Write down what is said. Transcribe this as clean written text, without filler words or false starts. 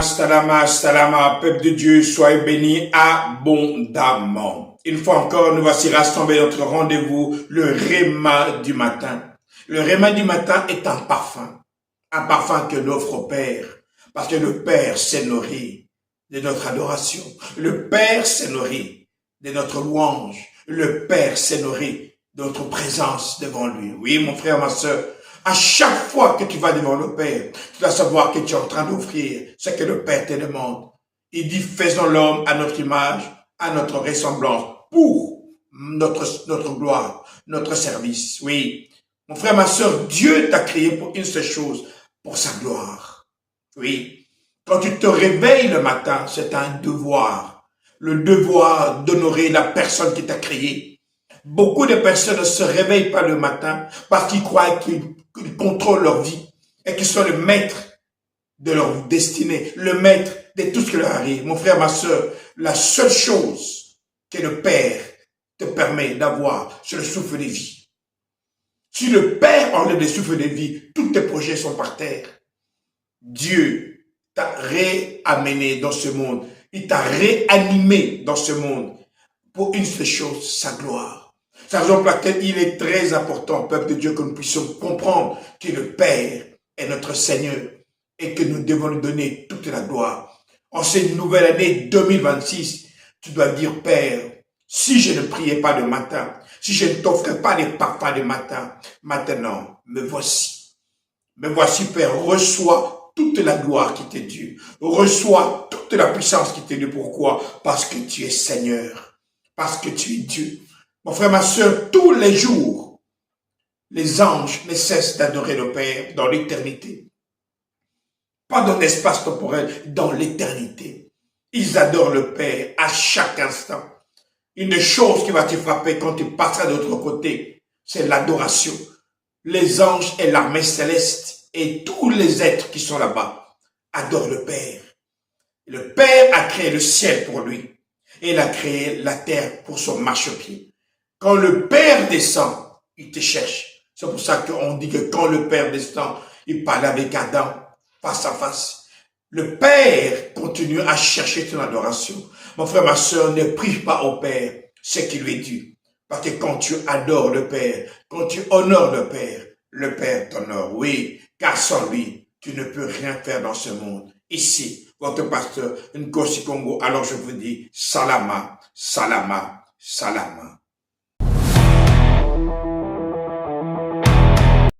salama, salama, peuple de Dieu, soyez bénis abondamment. Une fois encore, nous voici rassemblés à notre rendez-vous, le Réma du matin. Le Réma du matin est un parfum que l'offre au Père, parce que le Père s'est nourri de notre adoration. Le Père s'est nourri de notre louange. Le Père s'est nourri de notre présence devant lui. Oui, mon frère, ma soeur, à chaque fois que tu vas devant le Père, tu dois savoir que tu es en train d'offrir ce que le Père te demande. Il dit, faisons l'homme à notre image, à notre ressemblance, pour notre gloire, notre service. Oui, mon frère, ma soeur, Dieu t'a créé pour une seule chose, pour sa gloire. Oui, quand tu te réveilles le matin, c'est un devoir. Le devoir d'honorer la personne qui t'a créé. Beaucoup de personnes ne se réveillent pas le matin parce qu'ils croient qu'ils contrôlent leur vie et qu'ils sont le maître de leur destinée, le maître de tout ce qui leur arrive. Mon frère, ma soeur, la seule chose que le Père te permet d'avoir, c'est le souffle de vie. Si le Père enlève le souffle de vie, tous tes projets sont par terre. Dieu t'a réamené dans ce monde. Il t'a réanimé dans ce monde pour une seule chose, sa gloire. C'est la raison pour laquelle il est très important, peuple de Dieu, que nous puissions comprendre que le Père est notre Seigneur et que nous devons lui donner toute la gloire. En cette nouvelle année 2026, tu dois dire, Père, si je ne priais pas le matin, si je ne t'offrais pas les parfums le matin, maintenant, me voici. Me voici, Père, reçois toute la gloire qui t'est due. Reçois toute la puissance qui t'est due. Pourquoi? Parce que tu es Seigneur. Parce que tu es Dieu. Mon frère, ma soeur, tous les jours, les anges ne cessent d'adorer le Père dans l'éternité. Pas dans l'espace temporel, dans l'éternité. Ils adorent le Père à chaque instant. Une chose qui va te frapper quand tu passeras de l'autre côté, c'est l'adoration. Les anges et l'armée céleste et tous les êtres qui sont là-bas adorent le Père. Le Père a créé le ciel pour lui et il a créé la terre pour son marchepied. Quand le Père descend, il te cherche. C'est pour ça qu'on dit que quand le Père descend, il parle avec Adam face à face. Le Père continue à chercher ton adoration. Mon frère, ma soeur, ne prie pas au Père ce qui lui est dû. Parce que quand tu adores le Père, quand tu honores le Père t'honore. Oui, car sans lui, tu ne peux rien faire dans ce monde. Ici, votre pasteur Nkosi Congo, alors je vous dis, salama, salama, salama.